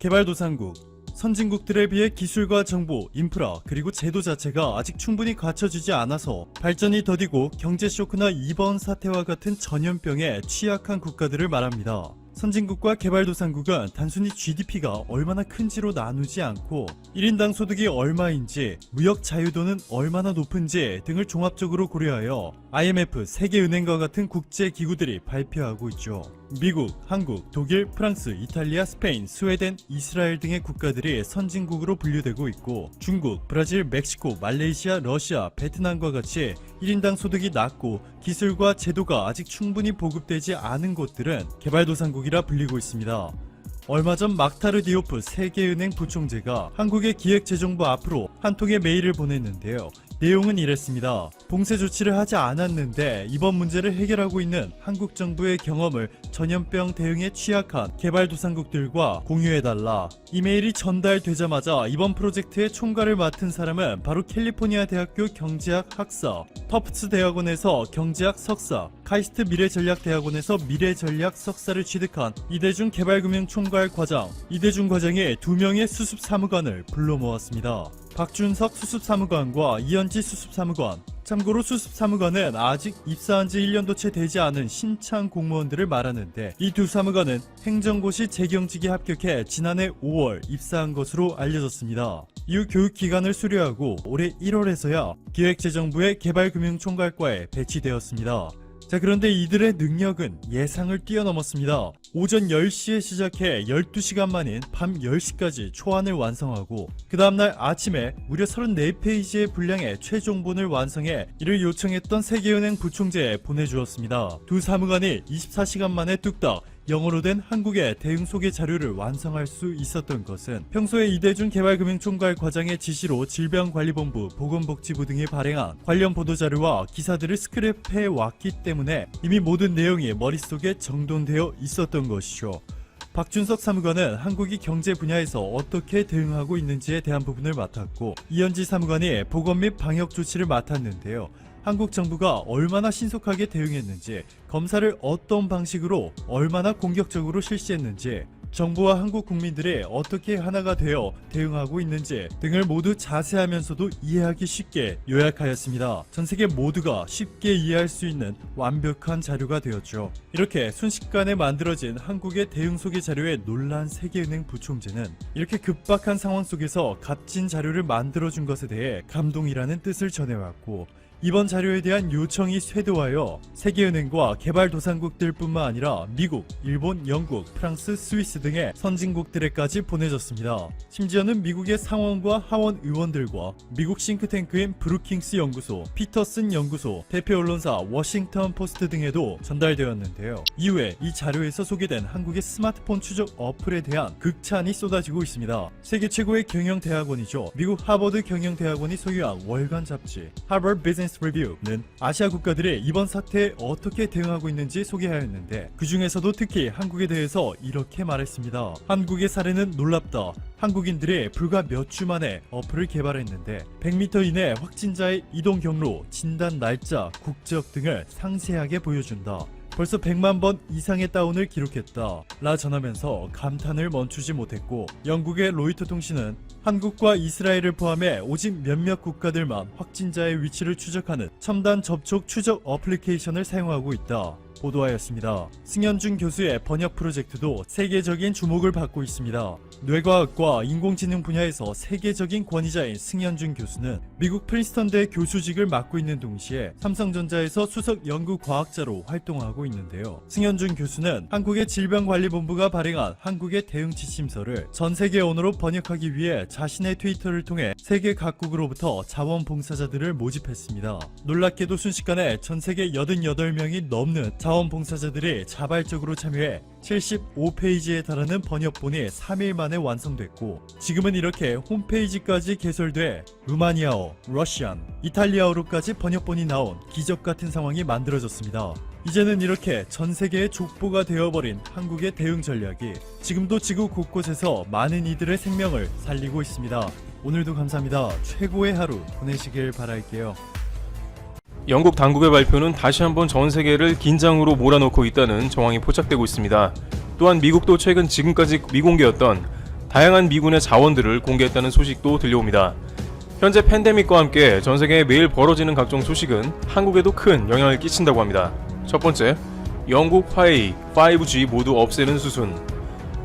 개발도상국, 선진국들에 비해 기술과 정보, 인프라, 그리고 제도 자체가 아직 충분히 갖춰지지 않아서 발전이 더디고 경제 쇼크나 이번 사태와 같은 전염병에 취약한 국가들을 말합니다. 선진국과 개발도상국은 단순히 GDP가 얼마나 큰지로 나누지 않고 1인당 소득이 얼마인지, 무역 자유도는 얼마나 높은지 등을 종합적으로 고려하여 IMF, 세계은행과 같은 국제기구들이 발표하고 있죠. 미국, 한국, 독일, 프랑스, 이탈리아, 스페인, 스웨덴, 이스라엘 등의 국가들이 선진국으로 분류되고 있고, 중국, 브라질, 멕시코, 말레이시아, 러시아, 베트남과 같이 1인당 소득이 낮고 기술과 제도가 아직 충분히 보급되지 않은 곳들은 개발도상국이라 불리고 있습니다. 얼마 전 막타르 디오프 세계은행 부총재가 한국의 기획재정부 앞으로 한 통의 메일을 보냈는데요. 내용은 이랬습니다. 봉쇄 조치를 하지 않았는데 이번 문제를 해결하고 있는 한국 정부의 경험을 전염병 대응에 취약한 개발도상국들과 공유해달라. 이메일이 전달되자마자 이번 프로젝트의 총괄을 맡은 사람은 바로 캘리포니아 대학교 경제학 학사, 터프츠 대학원에서 경제학 석사, 카이스트 미래전략대학원에서 미래전략 석사를 취득한 이대중 개발금융총괄 과장, 이대중 과장의 2명의 수습사무관을 불러 모았습니다. 박준석 수습사무관과 이현지 수습사무관. 참고로 수습사무관은 아직 입사한 지 1년도 채 되지 않은 신창 공무원들을 말하는데, 이 두 사무관은 행정고시 재경직에 합격해 지난해 5월 입사한 것으로 알려졌습니다. 이후 교육기간을 수료하고 올해 1월에서야 기획재정부의 개발금융총괄과에 배치되었습니다. 자, 그런데 이들의 능력은 예상을 뛰어넘었습니다. 오전 10시에 시작해 12시간 만인 밤 10시까지 초안을 완성하고 그 다음날 아침에 무려 34페이지의 분량의 최종본을 완성해 이를 요청했던 세계은행 부총재에 보내주었습니다. 두 사무관이 24시간 만에 뚝딱 영어로 된 한국의 대응 소개 자료를 완성할 수 있었던 것은 평소에 이대중 개발금융총괄 과장의 지시로 질병관리본부, 보건복지부 등이 발행한 관련 보도자료와 기사들을 스크랩해 왔기 때문에 이미 모든 내용이 머릿속에 정돈되어 있었던 것이죠. 박준석 사무관은 한국이 경제 분야에서 어떻게 대응하고 있는지에 대한 부분을 맡았고, 이현지 사무관이 보건 및 방역 조치를 맡았는데요. 한국 정부가 얼마나 신속하게 대응했는지, 검사를 어떤 방식으로 얼마나 공격적으로 실시했는지, 정부와 한국 국민들이 어떻게 하나가 되어 대응하고 있는지 등을 모두 자세하면서도 이해하기 쉽게 요약하였습니다. 전 세계 모두가 쉽게 이해할 수 있는 완벽한 자료가 되었죠. 이렇게 순식간에 만들어진 한국의 대응 소개 자료에 놀란 세계은행 부총재는 이렇게 급박한 상황 속에서 값진 자료를 만들어준 것에 대해 감동이라는 뜻을 전해왔고, 이번 자료에 대한 요청이 쇄도하여 세계은행과 개발도상국들 뿐만 아니라 미국, 일본, 영국, 프랑스, 스위스 등의 선진국들에까지 보내졌습니다. 심지어는 미국의 상원과 하원 의원들과 미국 싱크탱크인 브루킹스 연구소, 피터슨 연구소, 대표 언론사 워싱턴 포스트 등에도 전달되었는데요. 이후에 이 자료에서 소개된 한국의 스마트폰 추적 어플에 대한 극찬이 쏟아지고 있습니다. 세계 최고의 경영대학원이죠. 미국 하버드 경영대학원이 소유한 월간 잡지 하버드 비즈니스 리뷰는 아시아 국가들이 이번 사태에 어떻게 대응하고 있는지 소개하였는데, 그 중에서도 특히 한국에 대해서 이렇게 말했습니다. 한국의 사례는 놀랍다. 한국인들이 불과 몇 주 만에 어플을 개발했는데 100m 이내 확진자의 이동 경로, 진단 날짜, 국적 등을 상세하게 보여준다. 벌써 100만 번 이상의 다운을 기록했다 라 전하면서 감탄을 멈추지 못했고, 영국의 로이터 통신은 한국과 이스라엘을 포함해 오직 몇몇 국가들만 확진자의 위치를 추적하는 첨단 접촉 추적 어플리케이션을 사용하고 있다 보도하였습니다. 승현준 교수의 번역 프로젝트도 세계적인 주목을 받고 있습니다. 뇌과학과 인공지능 분야에서 세계적인 권위자인 승현준 교수는 미국 프린스턴대 교수직을 맡고 있는 동시에 삼성전자에서 수석 연구과학자로 활동하고 있는데요. 승현준 교수는 한국의 질병관리본부가 발행한 한국의 대응 지침서를 전 세계 언어로 번역하기 위해 자신의 트위터를 통해 세계 각국으로부터 자원봉사자들을 모집했습니다. 놀랍게도 순식간에 전 세계 88명이 넘는 자원봉사자들이 자발적으로 참여해 75페이지에 달하는 번역본이 3일 만에 완성됐고, 지금은 이렇게 홈페이지까지 개설돼 루마니아어, 러시안, 이탈리아어로까지 번역본이 나온 기적같은 상황이 만들어졌습니다. 이제는 이렇게 전 세계의 족보가 되어버린 한국의 대응 전략이 지금도 지구 곳곳에서 많은 이들의 생명을 살리고 있습니다. 오늘도 감사합니다. 최고의 하루 보내시길 바랄게요. 영국 당국의 발표는 다시 한번 전 세계를 긴장으로 몰아넣고 있다는 정황이 포착되고 있습니다. 또한 미국도 최근 지금까지 미공개였던 다양한 미군의 자원들을 공개했다는 소식도 들려옵니다. 현재 팬데믹과 함께 전 세계에 매일 벌어지는 각종 소식은 한국에도 큰 영향을 끼친다고 합니다. 첫 번째, 영국 화웨이, 5G 모두 없애는 수순.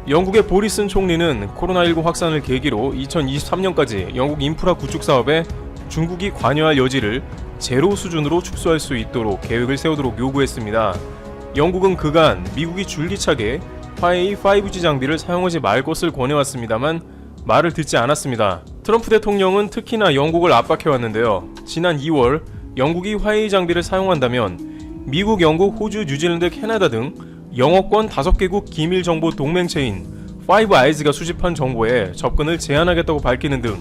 영국의 보리슨 총리는 코로나19 확산을 계기로 2023년까지 영국 인프라 구축 사업에 중국이 관여할 여지를 제로 수준으로 축소할 수 있도록 계획을 세우도록 요구했습니다. 영국은 그간 미국이 줄기차게 화웨이 5G 장비를 사용하지 말 것을 권해왔습니다만 말을 듣지 않았습니다. 트럼프 대통령은 특히나 영국을 압박해왔는데요. 지난 2월 영국이 화웨이 장비를 사용한다면 미국, 영국, 호주, 뉴질랜드, 캐나다 등 영어권 5개국 기밀 정보 동맹체인 파이브 아이즈가 수집한 정보에 접근을 제한하겠다고 밝히는 등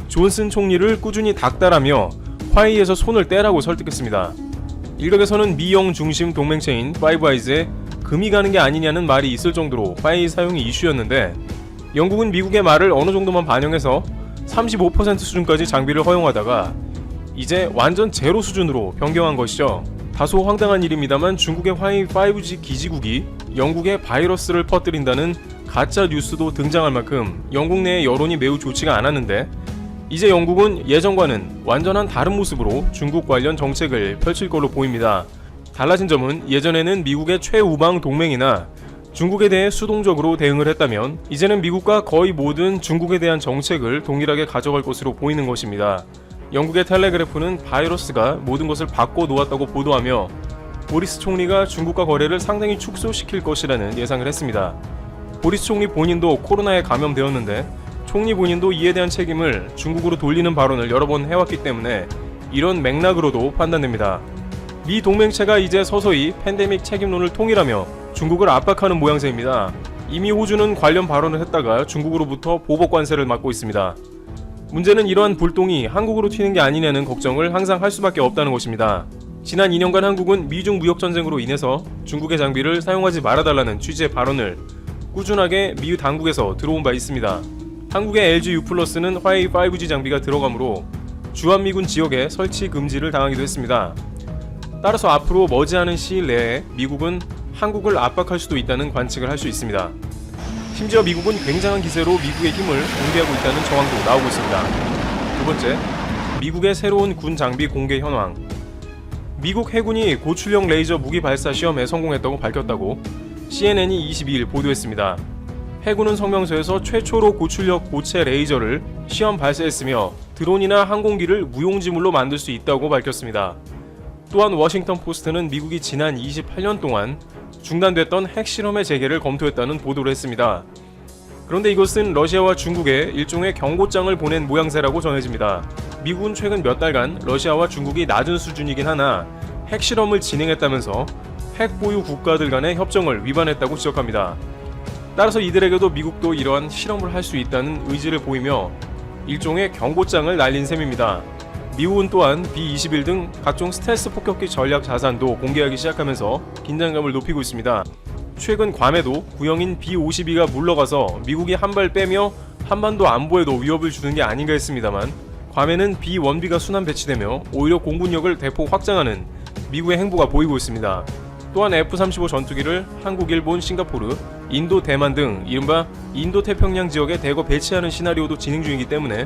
존슨 총리를 꾸준히 닥달하며 화웨이에서 손을 떼라고 설득했습니다. 일각에서는 미영 중심 동맹체인 파이브 아이즈에 금이 가는 게 아니냐는 말이 있을 정도로 화웨이 사용이 이슈였는데 영국은 미국의 말을 어느 정도만 반영해서 35% 수준까지 장비를 허용하다가 이제 완전 제로 수준으로 변경한 것이죠. 다소 황당한 일입니다만 중국의 화웨이 5G 기지국이 영국에 바이러스를 퍼뜨린다는 가짜 뉴스도 등장할 만큼 영국 내의 여론이 매우 좋지가 않았는데 이제 영국은 예전과는 완전한 다른 모습으로 중국 관련 정책을 펼칠 걸로 보입니다. 달라진 점은 예전에는 미국의 최우방 동맹이나 중국에 대해 수동적으로 대응을 했다면 이제는 미국과 거의 모든 중국에 대한 정책을 동일하게 가져갈 것으로 보이는 것입니다. 영국의 텔레그래프는 바이러스가 모든 것을 바꿔 놓았다고 보도하며 보리스 총리가 중국과 거래를 상당히 축소시킬 것이라는 예상을 했습니다. 보리스 총리 본인도 코로나에 감염되었는데 총리 본인도 이에 대한 책임을 중국으로 돌리는 발언을 여러 번 해왔기 때문에 이런 맥락으로도 판단됩니다. 미 동맹체가 이제 서서히 팬데믹 책임론을 통일하며 중국을 압박하는 모양새입니다. 이미 호주는 관련 발언을 했다가 중국으로부터 보복 관세를 받고 있습니다. 문제는 이러한 불똥이 한국으로 튀는 게 아니냐는 걱정을 항상 할 수밖에 없다는 것입니다. 지난 2년간 한국은 미중 무역전쟁으로 인해서 중국의 장비를 사용하지 말아달라는 취지의 발언을 꾸준하게 미 당국에서 들어온 바 있습니다. 한국의 LG U+는 화웨이 5G 장비가 들어가므로 주한미군 지역에 설치 금지를 당하기도 했습니다. 따라서 앞으로 머지않은 시일 내에 미국은 한국을 압박할 수도 있다는 관측을 할 수 있습니다. 심지어 미국은 굉장한 기세로 미국의 힘을 공개하고 있다는 정황도 나오고 있습니다. 두 번째, 미국의 새로운 군 장비 공개 현황. 미국 해군이 고출력 레이저 무기 발사 시험에 성공했다고 밝혔다고 CNN이 22일 보도했습니다. 해군은 성명서에서 최초로 고출력 고체 레이저를 시험 발사했으며 드론이나 항공기를 무용지물로 만들 수 있다고 밝혔습니다. 또한 워싱턴 포스트는 미국이 지난 28년 동안 중단됐던 핵실험의 재개를 검토했다는 보도를 했습니다. 그런데 이것은 러시아와 중국에 일종의 경고장을 보낸 모양새라고 전해집니다. 미국은 최근 몇 달간 러시아와 중국이 낮은 수준이긴 하나 핵실험을 진행했다면서 핵 보유 국가들 간의 협정을 위반했다고 지적합니다. 따라서 이들에게도 미국도 이러한 실험을 할 수 있다는 의지를 보이며 일종의 경고장을 날린 셈입니다. 미국은 또한 B-21 등 각종 스텔스 폭격기 전략 자산도 공개하기 시작하면서 긴장감을 높이고 있습니다. 최근 괌에도 구형인 B-52가 물러가서 미국이 한 발 빼며 한반도 안보에도 위협을 주는 게 아닌가 했습니다만 괌에는 B-1B가 순환 배치되며 오히려 공군력을 대폭 확장하는 미국의 행보가 보이고 있습니다. 또한 F-35 전투기를 한국, 일본, 싱가포르, 인도, 대만 등 이른바 인도태평양 지역에 대거 배치하는 시나리오도 진행 중이기 때문에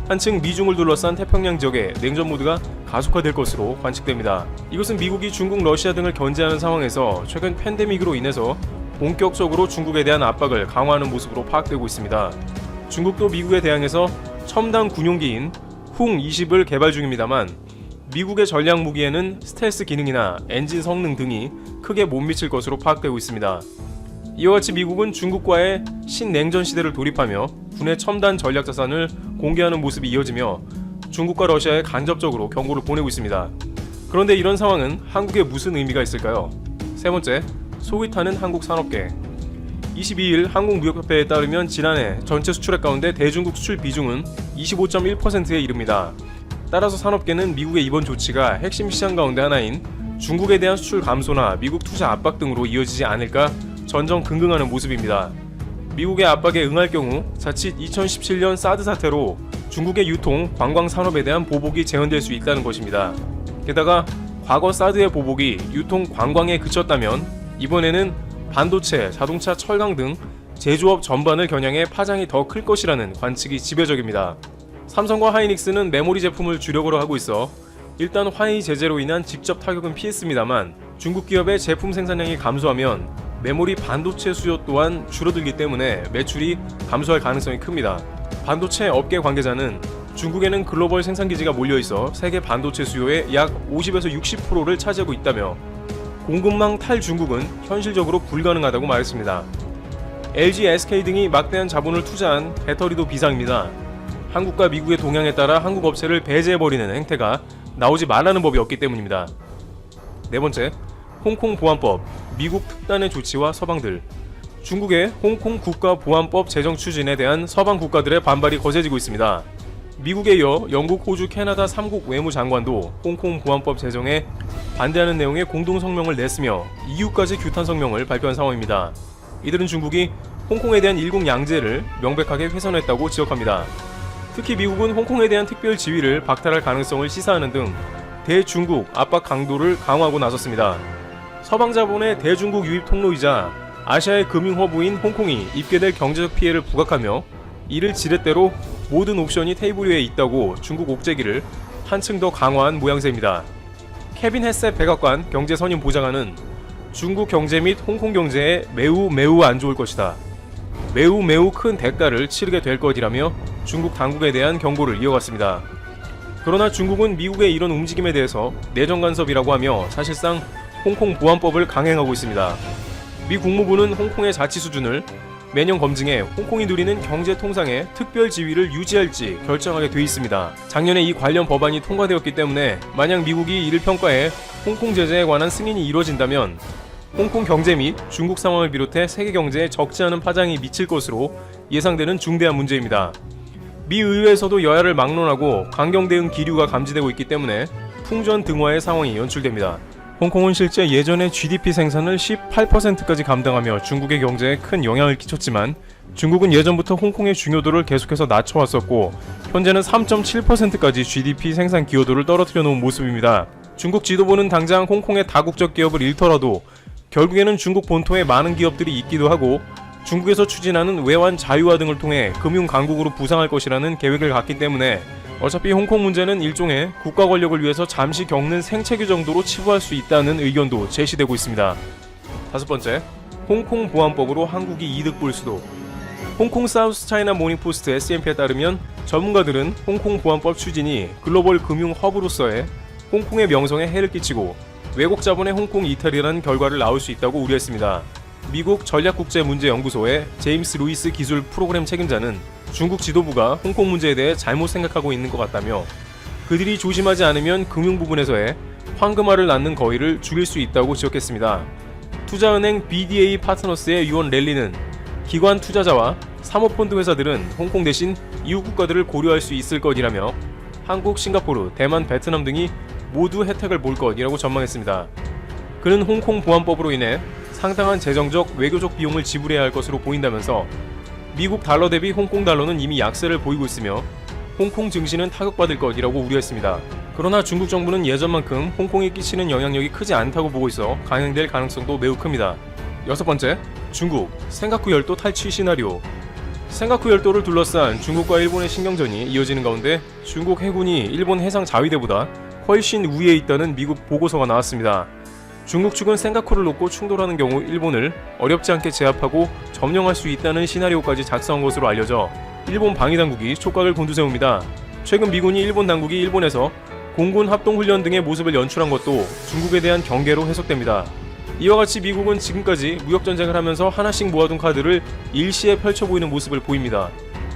한층 미중을 둘러싼 태평양 지역의 냉전 모드가 가속화될 것으로 관측됩니다. 이것은 미국이 중국, 러시아 등을 견제하는 상황에서 최근 팬데믹으로 인해서 본격적으로 중국에 대한 압박을 강화하는 모습으로 파악되고 있습니다. 중국도 미국에 대항해서 첨단 군용기인 흥-20을 개발 중입니다만 미국의 전략 무기에는 스텔스 기능이나 엔진 성능 등이 크게 못 미칠 것으로 파악되고 있습니다. 이와 같이 미국은 중국과의 신냉전 시대를 돌입하며 군의 첨단 전략 자산을 공개하는 모습이 이어지며 중국과 러시아에 간접적으로 경고를 보내고 있습니다. 그런데 이런 상황은 한국에 무슨 의미가 있을까요? 세 번째, 속이 타는 한국 산업계. 22일 한국무역협회에 따르면 지난해 전체 수출액 가운데 대중국 수출 비중은 25.1%에 이릅니다. 따라서 산업계는 미국의 이번 조치가 핵심 시장 가운데 하나인 중국에 대한 수출 감소나 미국 투자 압박 등으로 이어지지 않을까 전전긍긍하는 모습입니다. 미국의 압박에 응할 경우 자칫 2017년 사드 사태로 중국의 유통, 관광 산업에 대한 보복이 재현될 수 있다는 것입니다. 게다가 과거 사드의 보복이 유통, 관광에 그쳤다면 이번에는 반도체, 자동차, 철강 등 제조업 전반을 겨냥해 파장이 더 클 것이라는 관측이 지배적입니다. 삼성과 하이닉스는 메모리 제품을 주력으로 하고 있어 일단 화웨이 제재로 인한 직접 타격은 피했습니다만 중국 기업의 제품 생산량이 감소하면 메모리 반도체 수요 또한 줄어들기 때문에 매출이 감소할 가능성이 큽니다. 반도체 업계 관계자는 중국에는 글로벌 생산기지가 몰려있어 세계 반도체 수요의 약 50에서 60%를 차지하고 있다며 공급망 탈중국은 현실적으로 불가능하다고 말했습니다. LG, SK 등이 막대한 자본을 투자한 배터리도 비상입니다. 한국과 미국의 동향에 따라 한국 업체를 배제해버리는 행태가 나오지 말라는 법이 없기 때문입니다. 네 번째, 홍콩 보안법, 미국 특단의 조치와 서방들. 중국의 홍콩 국가보안법 제정 추진에 대한 서방 국가들의 반발이 거세지고 있습니다. 미국에 이어 영국, 호주, 캐나다 3국 외무장관도 홍콩 보안법 제정에 반대하는 내용의 공동 성명을 냈으며 EU까지 규탄 성명을 발표한 상황입니다. 이들은 중국이 홍콩에 대한 일국 양제를 명백하게 훼손했다고 지적합니다. 특히 미국은 홍콩에 대한 특별 지위를 박탈할 가능성을 시사하는 등 대중국 압박 강도를 강화하고 나섰습니다. 서방 자본의 대중국 유입 통로이자 아시아의 금융 허브인 홍콩이 입게 될 경제적 피해를 부각하며 이를 지렛대로 모든 옵션이 테이블 위에 있다고 중국 옥죄기를 한층 더 강화한 모양새입니다. 케빈 헤셋 백악관 경제선임 보좌관은 중국 경제 및 홍콩 경제에 매우 안 좋을 것이다. 매우 큰 대가를 치르게 될 것이라며 중국 당국에 대한 경고를 이어갔습니다. 그러나 중국은 미국의 이런 움직임에 대해서 내정 간섭이라고 하며 사실상 홍콩 보안법을 강행하고 있습니다. 미 국무부는 홍콩의 자치 수준을 매년 검증해 홍콩이 누리는 경제 통상의 특별 지위를 유지할지 결정하게 돼 있습니다. 작년에 이 관련 법안이 통과되었기 때문에 만약 미국이 이를 평가해 홍콩 제재에 관한 승인이 이루어진다면 홍콩 경제 및 중국 상황을 비롯해 세계 경제에 적지 않은 파장이 미칠 것으로 예상되는 중대한 문제입니다. 미 의회에서도 여야를 막론하고 강경 대응 기류가 감지되고 있기 때문에 풍전등화의 상황이 연출됩니다. 홍콩은 실제 예전에 GDP 생산을 18%까지 감당하며 중국의 경제에 큰 영향을 끼쳤지만 중국은 예전부터 홍콩의 중요도를 계속해서 낮춰왔었고 현재는 3.7%까지 GDP 생산 기여도를 떨어뜨려 놓은 모습입니다. 중국 지도부는 당장 홍콩의 다국적 기업을 잃더라도 결국에는 중국 본토에 많은 기업들이 있기도 하고 중국에서 추진하는 외환 자유화 등을 통해 금융 강국으로 부상할 것이라는 계획을 갖기 때문에 어차피 홍콩 문제는 일종의 국가 권력을 위해서 잠시 겪는 생채기 정도로 치부할 수 있다는 의견도 제시되고 있습니다. 다섯 번째, 홍콩 보안법으로 한국이 이득 볼 수도. 홍콩 사우스 차이나 모닝포스트 SMP에 따르면 전문가들은 홍콩 보안법 추진이 글로벌 금융 허브로서의 홍콩의 명성에 해를 끼치고 외국 자본의 홍콩 이탈이라는 결과를 낳을 수 있다고 우려했습니다. 미국 전략국제문제연구소의 제임스 루이스 기술 프로그램 책임자는 중국 지도부가 홍콩 문제에 대해 잘못 생각하고 있는 것 같다며 그들이 조심하지 않으면 금융 부분에서의 황금알을 낳는 거위를 죽일 수 있다고 지적했습니다. 투자은행 BDA 파트너스의 유언 랠리는 기관 투자자와 사모펀드 회사들은 홍콩 대신 이웃 국가들을 고려할 수 있을 것이라며 한국, 싱가포르, 대만, 베트남 등이 모두 혜택을 볼 것이라고 전망했습니다. 그는 홍콩 보안법으로 인해 상당한 재정적, 외교적 비용을 지불해야 할 것으로 보인다면서 미국 달러 대비 홍콩 달러는 이미 약세를 보이고 있으며 홍콩 증시는 타격받을 것이라고 우려했습니다. 그러나 중국 정부는 예전만큼 홍콩에 끼치는 영향력이 크지 않다고 보고 있어 강행될 가능성도 매우 큽니다. 여섯 번째, 중국 센가쿠 열도 탈취 시나리오. 센가쿠 열도를 둘러싼 중국과 일본의 신경전이 이어지는 가운데 중국 해군이 일본 해상 자위대보다 훨씬 우위에 있다는 미국 보고서가 나왔습니다. 중국 측은 센가쿠를 놓고 충돌하는 경우 일본을 어렵지 않게 제압하고 점령할 수 있다는 시나리오까지 작성한 것으로 알려져 일본 방위당국이 촉각을 곤두세웁니다. 최근 미군이 일본 당국이 일본에서 공군 합동훈련 등의 모습을 연출한 것도 중국에 대한 경계로 해석됩니다. 이와 같이 미국은 지금까지 무역전쟁을 하면서 하나씩 모아둔 카드를 일시에 펼쳐 보이는 모습을 보입니다.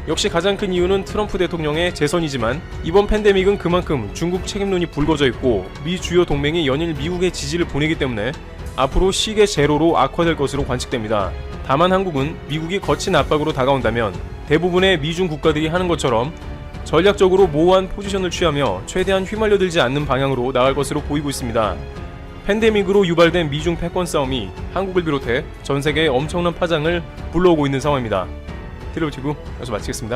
역시 가장 큰 이유는 트럼프 대통령의 재선이지만 이번 팬데믹은 그만큼 중국 책임론이 불거져 있고 미 주요 동맹이 연일 미국의 지지를 보내기 때문에 앞으로 시계 제로로 악화될 것으로 관측됩니다. 다만 한국은 미국이 거친 압박으로 다가온다면 대부분의 미중 국가들이 하는 것처럼 전략적으로 모호한 포지션을 취하며 최대한 휘말려들지 않는 방향으로 나갈 것으로 보이고 있습니다. 팬데믹으로 유발된 미중 패권 싸움이 한국을 비롯해 전 세계에 엄청난 파장을 불러오고 있는 상황입니다. 티로티브 여기서 마치겠습니다.